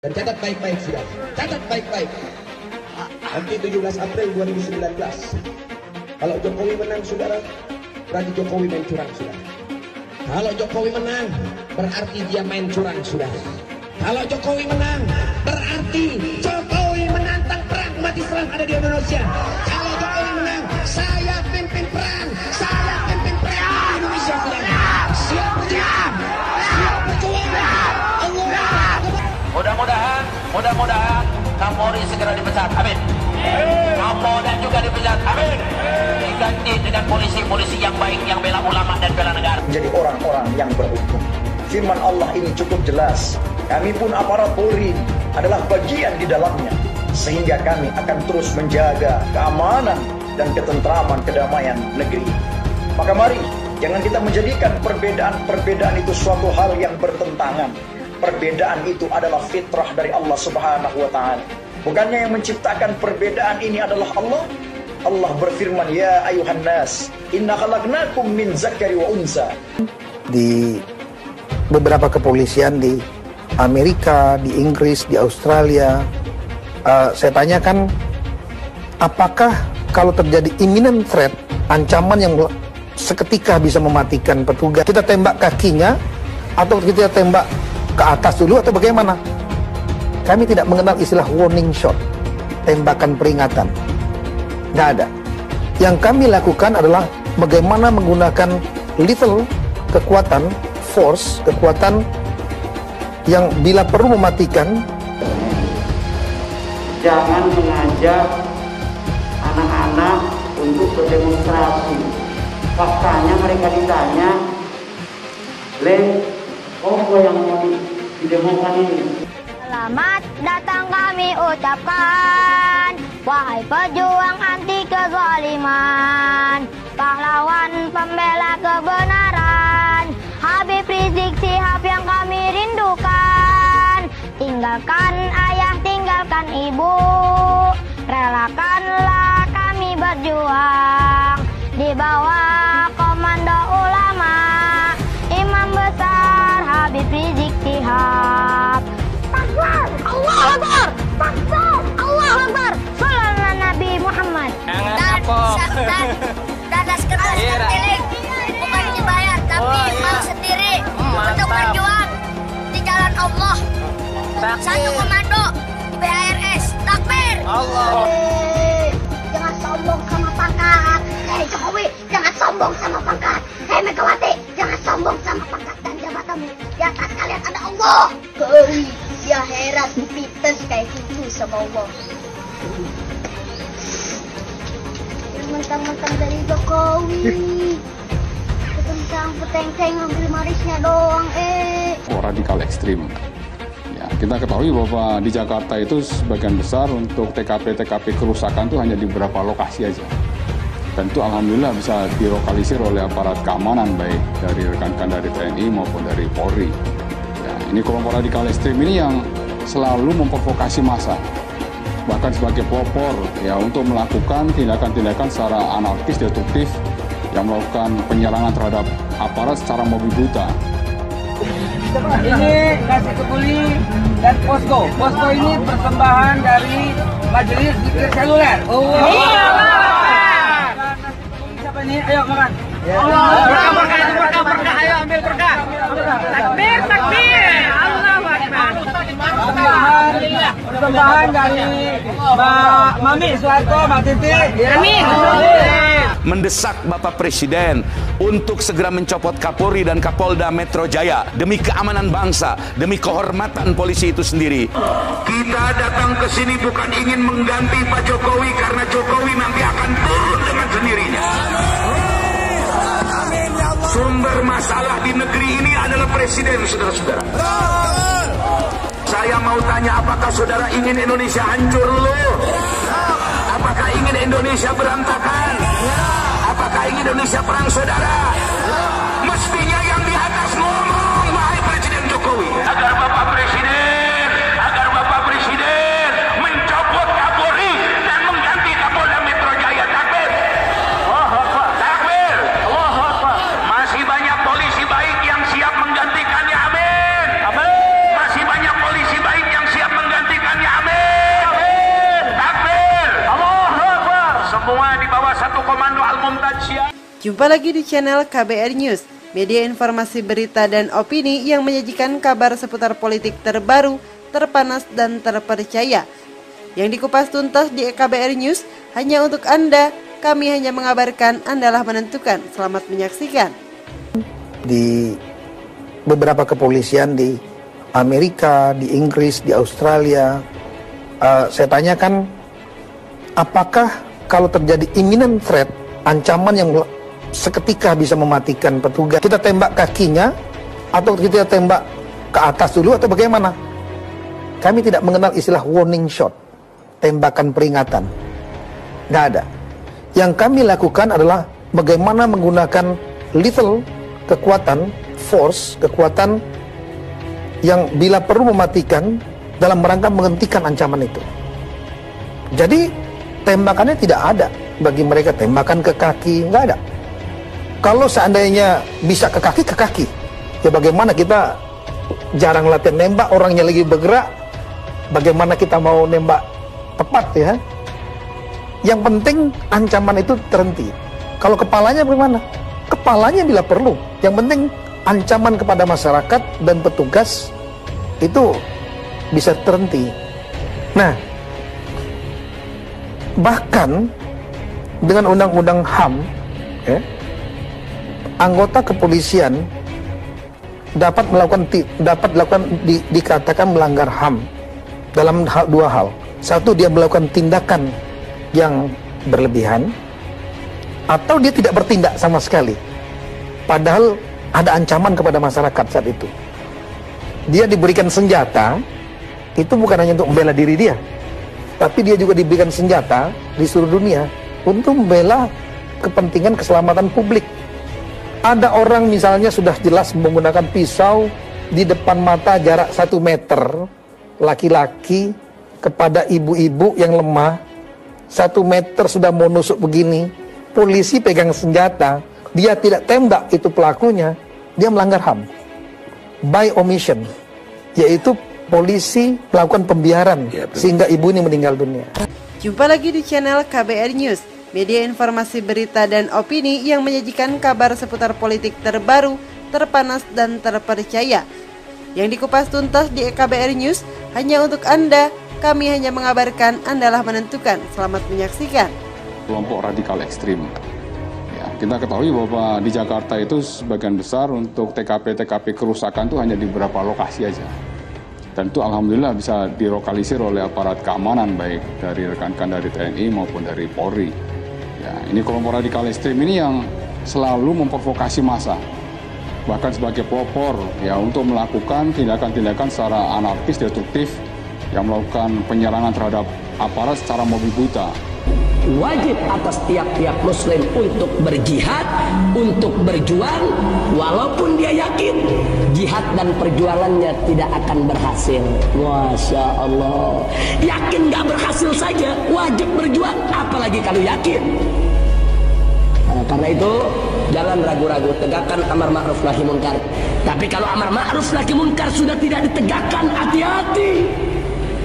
Dan catat baik-baik sudah, catat baik-baik. Nanti 17 April 2019, kalau Jokowi menang saudara, berarti Jokowi main curang saudara. Kalau Jokowi menang, berarti dia main curang saudara. Kalau Jokowi menang, berarti Jokowi menantang perang umat Islam ada di Indonesia. Kalau Jokowi menang, saya pimpin perang, saya pimpin perang di Indonesia saudara. Siap berjuang, siap berjuang. Mudah-mudahan Kapolri segera dipecat, amin. Kapolda juga dipecat, amin. Diganti dengan polisi-polisi yang baik, yang bela ulama dan bela negara. Menjadi orang-orang yang beruntung. Firman Allah ini cukup jelas. Kami pun aparat Polri adalah bagian di dalamnya. Sehingga kami akan terus menjaga keamanan dan ketentraman kedamaian negeri. Maka mari, jangan kita menjadikan perbedaan-perbedaan itu suatu hal yang bertentangan. Perbedaan itu adalah fitrah dari Allah Subhanahu wa Ta'ala. Bukannya yang menciptakan perbedaan ini adalah Allah. Allah berfirman, ya ayuhan nas, inna khalaqnakum min zakari wa unsa. Di beberapa kepolisian di Amerika, di Inggris, di Australia, saya tanyakan, apakah kalau terjadi imminent threat, ancaman yang seketika bisa mematikan petugas, kita tembak kakinya atau kita tembak ke atas dulu atau bagaimana? Kami tidak mengenal istilah warning shot, tembakan peringatan. Nggak ada. Yang kami lakukan adalah bagaimana menggunakan lethal, kekuatan, force, kekuatan yang bila perlu mematikan. Jangan mengajak anak-anak untuk berdemonstrasi. Faktanya mereka ditanya, apa yang mau didemokan ini? Selamat datang kami ucapkan, wahai pejuang anti kezaliman, pahlawan pembela kebenaran, Habib Rizik Syihab yang kami rindukan. Tinggalkan ayah, tinggalkan ibu, relakanlah kami berjuang di bawah komando ulama Imam besar Habib Rizik Syihab. Takbir, Allahu Akbar, takbir, Allahu Akbar, sallallahu Nabi Muhammad. Dan sekretaris terpilih bukan dibayar tapi mau sendiri untuk berjuang di jalan Allah. Satu komando PHRS, takbir. Allah. Jangan sombong sama pangkat. Hei Jokowi, jangan sombong sama pangkat. Hei Megawati, jangan sombong sama pangkat dan jabatanmu. Di atas kalian ada Allah. Ya heran, pites kayak gitu sama Allah. Yang mentang-mentang dari Jokowi, tentang peteng-teng ambil marisnya doang, radikal ekstrim. Ya, kita ketahui bahwa di Jakarta itu sebagian besar untuk TKP kerusakan itu hanya di beberapa lokasi aja. Dan itu alhamdulillah bisa dilokalisir oleh aparat keamanan baik dari rekan-rekan dari TNI maupun dari Polri. Ya, ini kelompok radikal ekstrim ini yang selalu memprovokasi massa, bahkan sebagai pelopor ya untuk melakukan tindakan-tindakan secara anarkis, destruktif yang melakukan penyerangan terhadap aparat secara mobil buta. Ini kasih kebuli dan posko. Posko ini persembahan dari Majelis Zikir Seluler. Siapa ini? Ayo makan. Berkah, ayo ambil berkah. Takbir, Allahu Akbar. Persembahan dari Mbak Mami Soeharto, Mbak Titi. Amin. Mendesak Bapak Presiden untuk segera mencopot Kapolri dan Kapolda Metro Jaya demi keamanan bangsa, demi kehormatan polisi itu sendiri. Kita datang ke sini bukan ingin mengganti Pak Jokowi karena Jokowi nanti akan turun dengan sendirinya. Sumber masalah di negeri ini adalah presiden, saudara-saudara. Saya mau tanya, apakah saudara ingin Indonesia hancur dulu? Apakah ingin Indonesia berantakan? Apakah ingin Indonesia perang saudara? Mestinya yang di atas ngomong, wahai Presiden Jokowi, agar Bapak Presiden mencopot Kapolri dan mengganti Kapolda Metro Jaya. Takbir. Takbir. Masih banyak polisi baik yang siap menggantikannya. Amin. Masih banyak polisi baik yang siap Jumpa lagi di channel KBR News, media informasi berita dan opini yang menyajikan kabar seputar politik terbaru, terpanas dan terpercaya. Yang dikupas tuntas di KBR News hanya untuk Anda. Kami hanya mengabarkan, Andalah menentukan. Selamat menyaksikan. Di beberapa kepolisian di Amerika, di Inggris, di Australia, saya tanyakan, apakah kalau terjadi imminent threat, ancaman yang seketika bisa mematikan petugas, kita tembak kakinya atau kita tembak ke atas dulu atau bagaimana? Kami tidak mengenal istilah warning shot, tembakan peringatan. Nggak ada. Yang kami lakukan adalah bagaimana menggunakan lethal, kekuatan, force, kekuatan yang bila perlu mematikan dalam rangka menghentikan ancaman itu. Jadi tembakannya tidak ada. Bagi mereka tembakan ke kaki, nggak ada. Kalau seandainya bisa ke kaki, ya bagaimana kita jarang latihan nembak, orangnya lagi bergerak, bagaimana kita mau nembak tepat ya? Yang penting ancaman itu terhenti. Kalau kepalanya bagaimana? Kepalanya bila perlu. Yang penting ancaman kepada masyarakat dan petugas itu bisa terhenti. Nah, bahkan dengan undang-undang HAM, ya, anggota kepolisian dapat dikatakan melanggar HAM dalam dua hal. Satu, dia melakukan tindakan yang berlebihan, atau dia tidak bertindak sama sekali padahal ada ancaman kepada masyarakat saat itu. Dia diberikan senjata, itu bukan hanya untuk membela diri dia, tapi dia juga diberikan senjata di seluruh dunia untuk membela kepentingan keselamatan publik. Ada orang misalnya sudah jelas menggunakan pisau di depan mata jarak 1 meter, laki-laki kepada ibu-ibu yang lemah, 1 meter sudah mau nusuk begini, polisi pegang senjata, dia tidak tembak itu pelakunya, dia melanggar HAM by omission, yaitu polisi melakukan pembiaran sehingga ibu ini meninggal dunia. Jumpa lagi di channel KBR News, media informasi berita dan opini yang menyajikan kabar seputar politik terbaru, terpanas dan terpercaya. Yang dikupas tuntas di KBR News hanya untuk Anda. Kami hanya mengabarkan, Andalah menentukan. Selamat menyaksikan. Kelompok radikal ekstrim. Ya, kita ketahui bahwa di Jakarta itu sebagian besar untuk TKP kerusakan itu hanya di beberapa lokasi aja. Dan itu alhamdulillah bisa dilokalisir oleh aparat keamanan, baik dari rekan-rekan dari TNI maupun dari Polri. Ya, ini kelompok radikal ekstrim ini yang selalu memprovokasi massa, bahkan sebagai pelopor ya untuk melakukan tindakan-tindakan secara anarkis, destruktif, yang melakukan penyerangan terhadap aparat secara mobil buta. Wajib atas tiap-tiap muslim untuk berjihad, untuk berjuang, walaupun dia yakin jihad dan perjuangannya tidak akan berhasil. Masya Allah, yakin gak berhasil saja wajib berjuang, apalagi kalau yakin. Karena itu jangan ragu-ragu, tegakkan amar ma'ruf nahi munkar. Tapi kalau amar ma'ruf nahi munkar sudah tidak ditegakkan, hati-hati,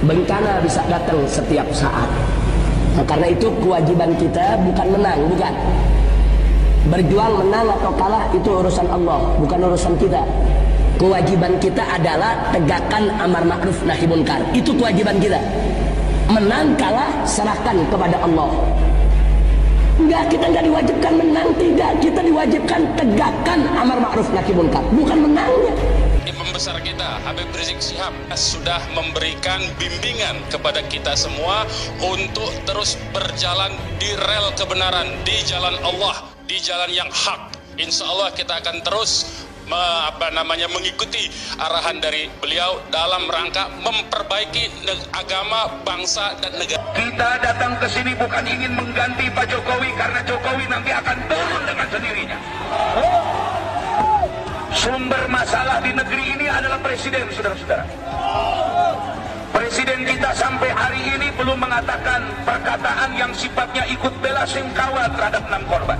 bencana bisa datang setiap saat. Karena itu kewajiban kita bukan menang, bukan. Berjuang menang atau kalah itu urusan Allah, bukan urusan kita. Kewajiban kita adalah tegakkan amar ma'ruf nahi munkar. Itu kewajiban kita. Menang kalah serahkan kepada Allah. Enggak, kita enggak diwajibkan menang, tidak. Kita diwajibkan tegakkan amar ma'ruf nahi munkar, bukan menangnya. Imam besar kita Habib Rizik Syihab sudah memberikan bimbingan kepada kita semua untuk terus berjalan di rel kebenaran, di jalan Allah, di jalan yang hak. Insya Allah kita akan terus mengikuti arahan dari beliau dalam rangka memperbaiki agama, bangsa dan negara. Kita datang ke sini bukan ingin mengganti Pak Jokowi, karena Jokowi nanti akan turun dengan sendirinya. Sumber masalah di negeri ini adalah presiden, saudara-saudara. Presiden kita sampai hari ini belum mengatakan perkataan yang sifatnya ikut bela sungkawa terhadap 6 korban.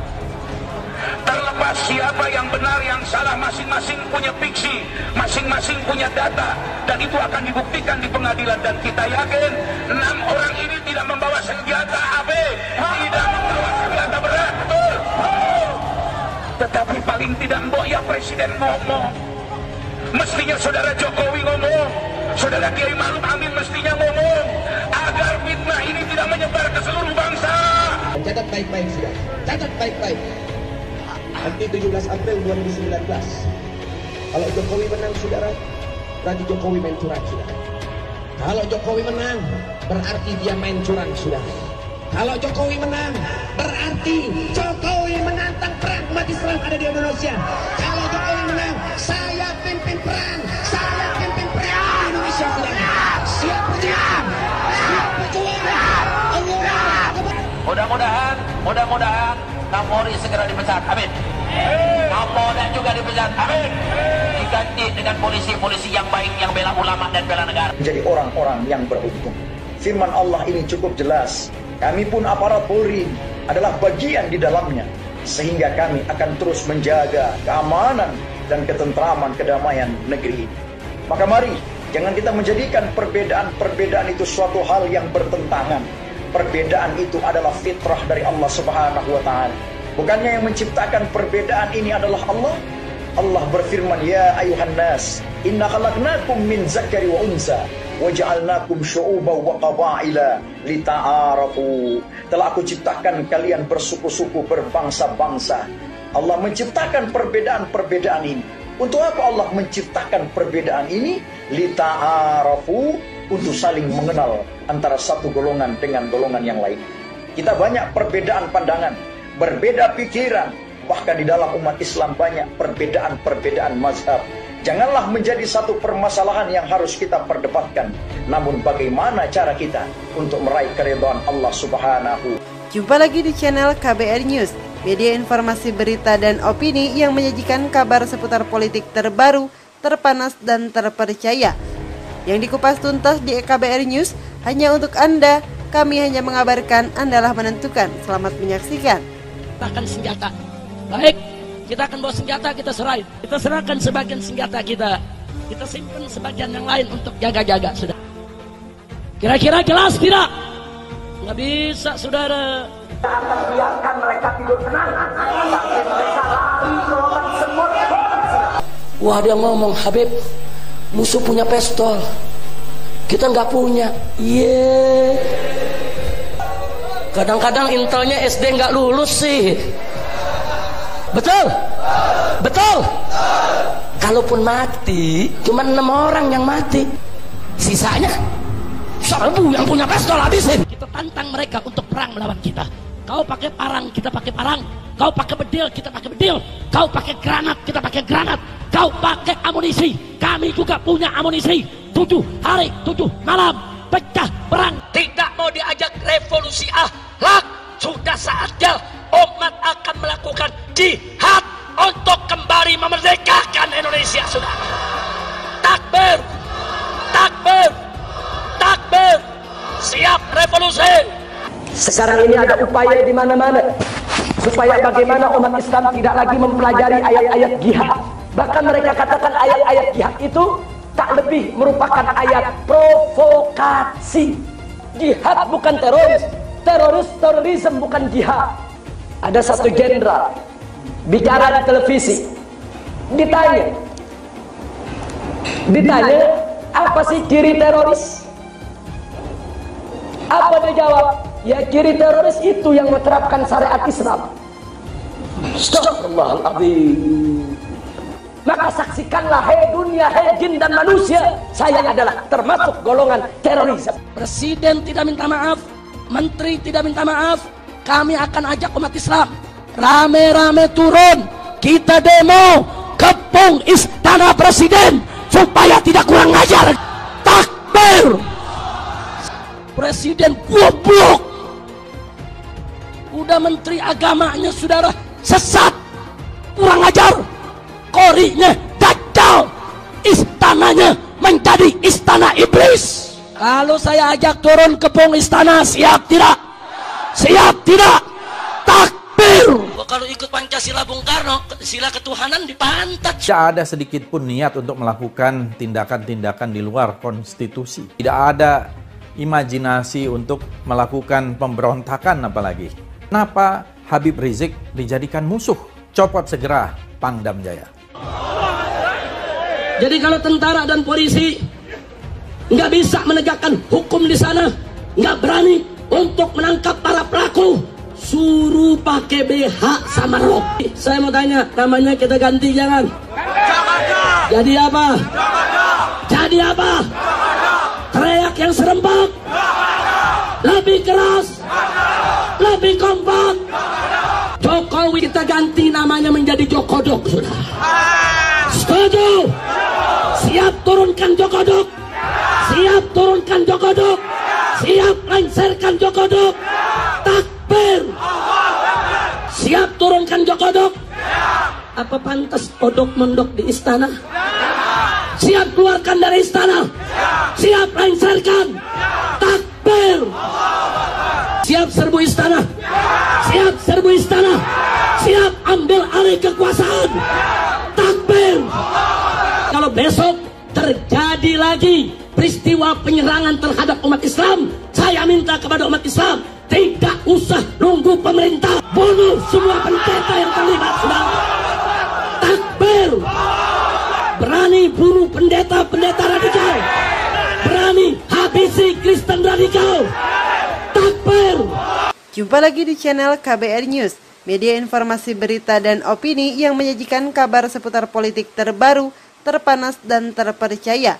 Terlepas siapa yang benar yang salah, masing-masing punya fiksi, masing-masing punya data, dan itu akan dibuktikan di pengadilan. Dan kita yakin 6 orang ini tidak membawa senjata AB, tidak membawa senjata berat, betul. Paling tidak mbok ya Presiden ngomong. Mestinya Saudara Jokowi ngomong, Saudara Kiai Ma'ruf Amin mestinya ngomong, agar fitnah ini tidak menyebar ke seluruh bangsa. Catat baik-baik sudah, catat baik-baik. Nanti 17 April 2019, kalau Jokowi menang saudara, berarti Jokowi main curang sudah. Kalau Jokowi menang, berarti dia main curang sudah. Kalau Jokowi menang, berarti Jokowi menantang perang umat Islam ada di Indonesia. Kalau Jokowi menang, saya pimpin perang, saya pimpin perang di Indonesia sudah. Siap berjuang, siap berjuang. Mudah-mudahan Kapolri segera dipecat. Amin. Kapolda juga dipecat. Amin. Diganti dengan polisi-polisi yang baik, yang bela ulama dan bela negara. Menjadi orang-orang yang beruntung. Firman Allah ini cukup jelas. Kami pun aparat Polri adalah bagian di dalamnya. Sehingga kami akan terus menjaga keamanan dan ketentraman kedamaian negeri ini. Maka mari, jangan kita menjadikan perbedaan-perbedaan itu suatu hal yang bertentangan. Perbedaan itu adalah fitrah dari Allah Subhanahu wa Ta'ala. Bukannya yang menciptakan perbedaan ini adalah Allah? Allah berfirman, ya ayuhan nas, inna khalaqnakum min zakari wa unsa wa ja'alnakum syu'uban wa qabaila lita'arafu. Telah aku ciptakan kalian bersuku-suku, berbangsa-bangsa. Allah menciptakan perbedaan-perbedaan ini. Untuk apa Allah menciptakan perbedaan ini? Lita'arafu, untuk saling mengenal antara satu golongan dengan golongan yang lain. Kita banyak perbedaan pandangan, berbeda pikiran, bahkan di dalam umat Islam banyak perbedaan-perbedaan mazhab. Janganlah menjadi satu permasalahan yang harus kita perdebatkan. Namun bagaimana cara kita untuk meraih keridhaan Allah Subhanahu. Jumpa lagi di channel KBR News, media informasi berita dan opini yang menyajikan kabar seputar politik terbaru, terpanas dan terpercaya. Yang dikupas tuntas di KBR News hanya untuk Anda. Kami hanya mengabarkan, Andalah menentukan. Selamat menyaksikan. Bahkan senjata. Baik, kita akan bawa senjata, kita serahin. Kita serahkan sebagian senjata kita. Kita simpan sebagian yang lain untuk jaga-jaga, sudah. Kira-kira jelas tidak? Nggak bisa, saudara. Kita akan biarkan mereka tidur tenang. Sampai mereka lari gelombang semut. Wah, dia ngomong, Habib, musuh punya pistol, kita nggak punya. Kadang-kadang intelnya SD nggak lulus sih. Betul? Betul? Kalaupun mati, cuma 6 orang yang mati. Sisanya 1000 yang punya pistol habisin. Kita tantang mereka untuk perang melawan kita. Kau pakai parang, kita pakai parang. Kau pakai bedil, kita pakai bedil. Kau pakai granat, kita pakai granat. Kau pakai amunisi, kami juga punya amunisi. 7 hari, 7 malam, pecah perang. Tidak mau diajak revolusi akhlak. Sudah saatnya umat akan melakukan jihad untuk kembali memerdekakan Indonesia, sudah. Takbir, takbir, takbir. Siap revolusi. Sekarang ini ada upaya di mana-mana supaya bagaimana umat Islam tidak lagi mempelajari ayat-ayat jihad. Bahkan mereka katakan ayat-ayat jihad itu tak lebih merupakan ayat provokasi. Jihad bukan teroris, terorisme bukan jihad. Ada satu jenderal bicara di televisi, ditanya apa sih ciri teroris? Apa dia jawab? Ya, ciri teroris itu yang menerapkan syariat Islam. Astagfirullahaladzim. Maka saksikanlah, hei dunia, hei jin dan manusia, saya adalah termasuk golongan teroris. Presiden tidak minta maaf, menteri tidak minta maaf. Kami akan ajak umat Islam rame-rame turun, kita demo kepung istana presiden supaya tidak kurang ajar. Takbir. Presiden goblok. Udah menteri agamanya saudara sesat, kurang ajar. Korinya dajjal, istananya menjadi istana iblis. Kalau saya ajak turun kepung istana, siap tidak? Siap tidak? Takbir. Kalau ikut Pancasila Bung Karno, sila ketuhanan dipantat. Tidak ada sedikit pun niat untuk melakukan tindakan-tindakan di luar konstitusi. Tidak ada imajinasi untuk melakukan pemberontakan apalagi. Kenapa Habib Rizik dijadikan musuh? Copot segera Pangdam Jaya. Jadi kalau tentara dan polisi nggak bisa menegakkan hukum di sana, nggak berani untuk menangkap para pelaku, suruh pakai BH sama rok. Saya mau tanya, namanya kita ganti jangan? Jadi apa? Jadi apa? Teriak yang serempak, lebih keras, lebih kompak. Jokowi kita ganti namanya menjadi Jokodok, sudah. Setuju? Siap turunkan Jokodok? Siap turunkan Jokodok? Siap lengserkan Jokodok? Takbir! Siap turunkan Jokodok? Apa pantas odok mondok di istana? Siap keluarkan dari istana? Siap lengserkan? Takbir! Siap serbu istana? Siap serbu istana? Siap ambil alih kekuasaan? Takbir! Kalau besok terjadi lagi peristiwa penyerangan terhadap umat Islam, saya minta kepada umat Islam tidak usah nunggu pemerintah, bunuh semua pendeta yang terlibat, sudah. Takbir! Berani bunuh pendeta-pendeta radikal, berani habisi Kristen radikal. Takbir! Jumpa lagi di channel KBR News, media informasi berita dan opini yang menyajikan kabar seputar politik terbaru, terpanas dan terpercaya.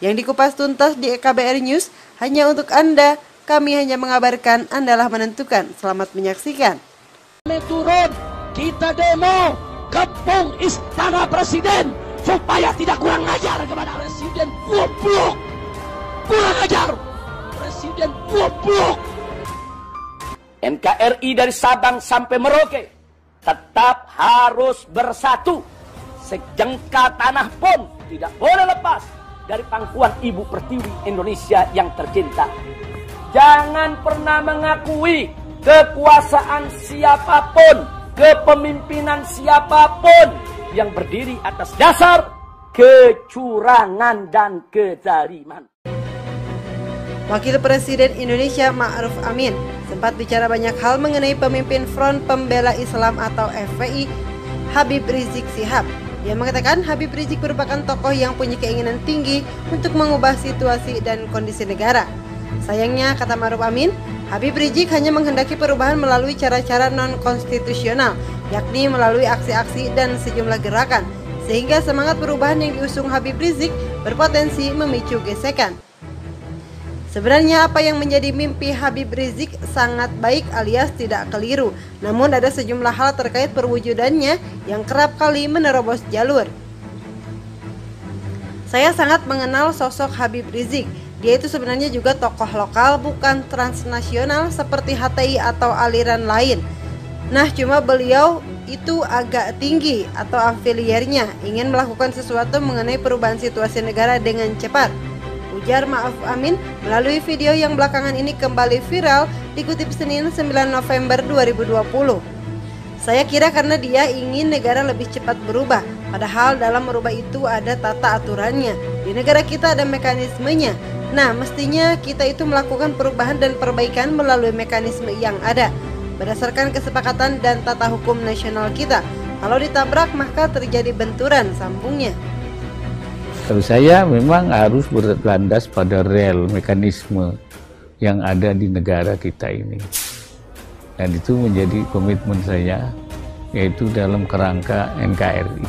Yang dikupas tuntas di KBR News hanya untuk Anda. Kami hanya mengabarkan, Andalah menentukan. Selamat menyaksikan. Turun, kita demo, kepung istana presiden supaya tidak kurang ajar kepada presiden. Goblok, kurang ajar, presiden goblok. NKRI dari Sabang sampai Merauke tetap harus bersatu. Sejengkal tanah pun tidak boleh lepas dari pangkuan Ibu Pertiwi Indonesia yang tercinta. Jangan pernah mengakui kekuasaan siapapun, kepemimpinan siapapun yang berdiri atas dasar kecurangan dan kezaliman. Wakil Presiden Indonesia Ma'ruf Amin sempat bicara banyak hal mengenai pemimpin Front Pembela Islam atau FPI, Habib Rizik Syihab. Dia mengatakan Habib Rizik merupakan tokoh yang punya keinginan tinggi untuk mengubah situasi dan kondisi negara. Sayangnya, kata Ma'ruf Amin, Habib Rizik hanya menghendaki perubahan melalui cara-cara non-konstitusional, yakni melalui aksi-aksi dan sejumlah gerakan, sehingga semangat perubahan yang diusung Habib Rizik berpotensi memicu gesekan. Sebenarnya apa yang menjadi mimpi Habib Rizik sangat baik alias tidak keliru, namun ada sejumlah hal terkait perwujudannya yang kerap kali menerobos jalur. Saya sangat mengenal sosok Habib Rizik. Dia itu sebenarnya juga tokoh lokal, bukan transnasional seperti HTI atau aliran lain. Nah, cuma beliau itu agak tinggi atau afiliarnya ingin melakukan sesuatu mengenai perubahan situasi negara dengan cepat, ujar Ma'ruf Amin melalui video yang belakangan ini kembali viral dikutip Senin 9 November 2020. Saya kira karena dia ingin negara lebih cepat berubah, padahal dalam merubah itu ada tata aturannya. Di negara kita ada mekanismenya. Nah, mestinya kita itu melakukan perubahan dan perbaikan melalui mekanisme yang ada, berdasarkan kesepakatan dan tata hukum nasional kita. Kalau ditabrak maka terjadi benturan, sambungnya. Kalau saya memang harus berlandas pada rel mekanisme yang ada di negara kita ini. Dan itu menjadi komitmen saya, yaitu dalam kerangka NKRI.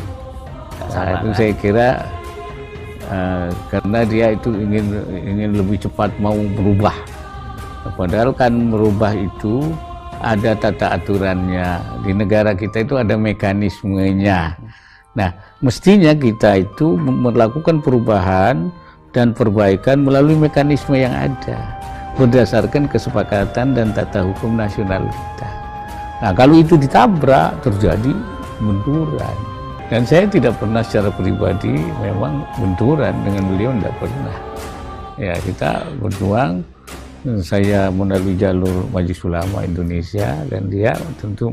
Nah, itu saya kira karena dia itu ingin lebih cepat mau berubah. Padahal kan merubah itu ada tata aturannya. Di negara kita itu ada mekanismenya. Nah, mestinya kita itu melakukan perubahan dan perbaikan melalui mekanisme yang ada, berdasarkan kesepakatan dan tata hukum nasional kita. Nah, kalau itu ditabrak, terjadi benturan. Dan saya tidak pernah secara pribadi memang benturan dengan beliau, tidak pernah. Ya, kita berjuang, saya melalui jalur Majelis Ulama Indonesia, dan dia tentu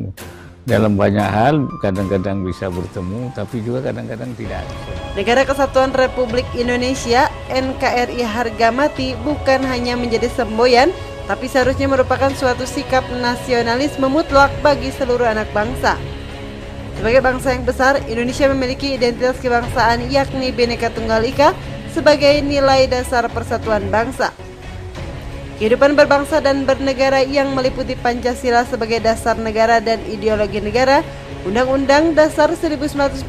dalam banyak hal kadang-kadang bisa bertemu, tapi juga kadang-kadang tidak. Negara Kesatuan Republik Indonesia NKRI harga mati bukan hanya menjadi semboyan, tapi seharusnya merupakan suatu sikap nasionalisme mutlak bagi seluruh anak bangsa. Sebagai bangsa yang besar, Indonesia memiliki identitas kebangsaan yakni Bhinneka Tunggal Ika sebagai nilai dasar persatuan bangsa. Kehidupan berbangsa dan bernegara yang meliputi Pancasila sebagai dasar negara dan ideologi negara, Undang-Undang Dasar 1945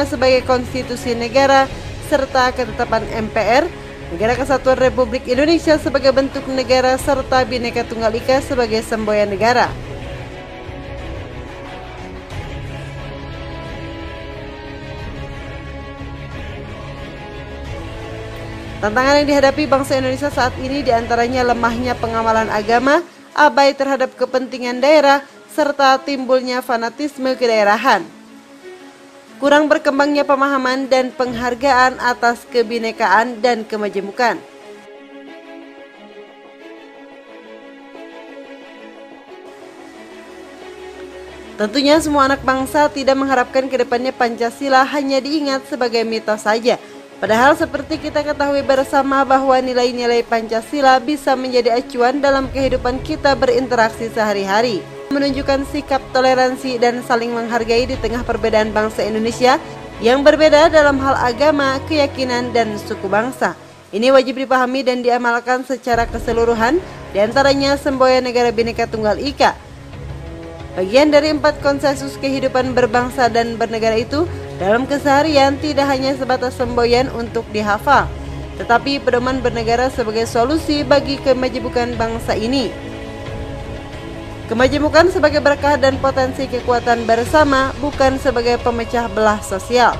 sebagai konstitusi negara, serta ketetapan MPR, Negara Kesatuan Republik Indonesia sebagai bentuk negara, serta Bhinneka Tunggal Ika sebagai semboyan negara. Tantangan yang dihadapi bangsa Indonesia saat ini diantaranya lemahnya pengamalan agama, abai terhadap kepentingan daerah, serta timbulnya fanatisme kedaerahan. Kurang berkembangnya pemahaman dan penghargaan atas kebinekaan dan kemajemukan. Tentunya semua anak bangsa tidak mengharapkan ke depannya Pancasila hanya diingat sebagai mitos saja. Padahal seperti kita ketahui bersama bahwa nilai-nilai Pancasila bisa menjadi acuan dalam kehidupan kita berinteraksi sehari-hari. Menunjukkan sikap toleransi dan saling menghargai di tengah perbedaan bangsa Indonesia yang berbeda dalam hal agama, keyakinan, dan suku bangsa. Ini wajib dipahami dan diamalkan secara keseluruhan, diantaranya semboyan negara Bhinneka Tunggal Ika. Bagian dari 4 konsensus kehidupan berbangsa dan bernegara itu dalam keseharian tidak hanya sebatas semboyan untuk dihafal, tetapi pedoman bernegara sebagai solusi bagi kemajemukan bangsa ini. Kemajemukan sebagai berkah dan potensi kekuatan bersama, bukan sebagai pemecah belah sosial.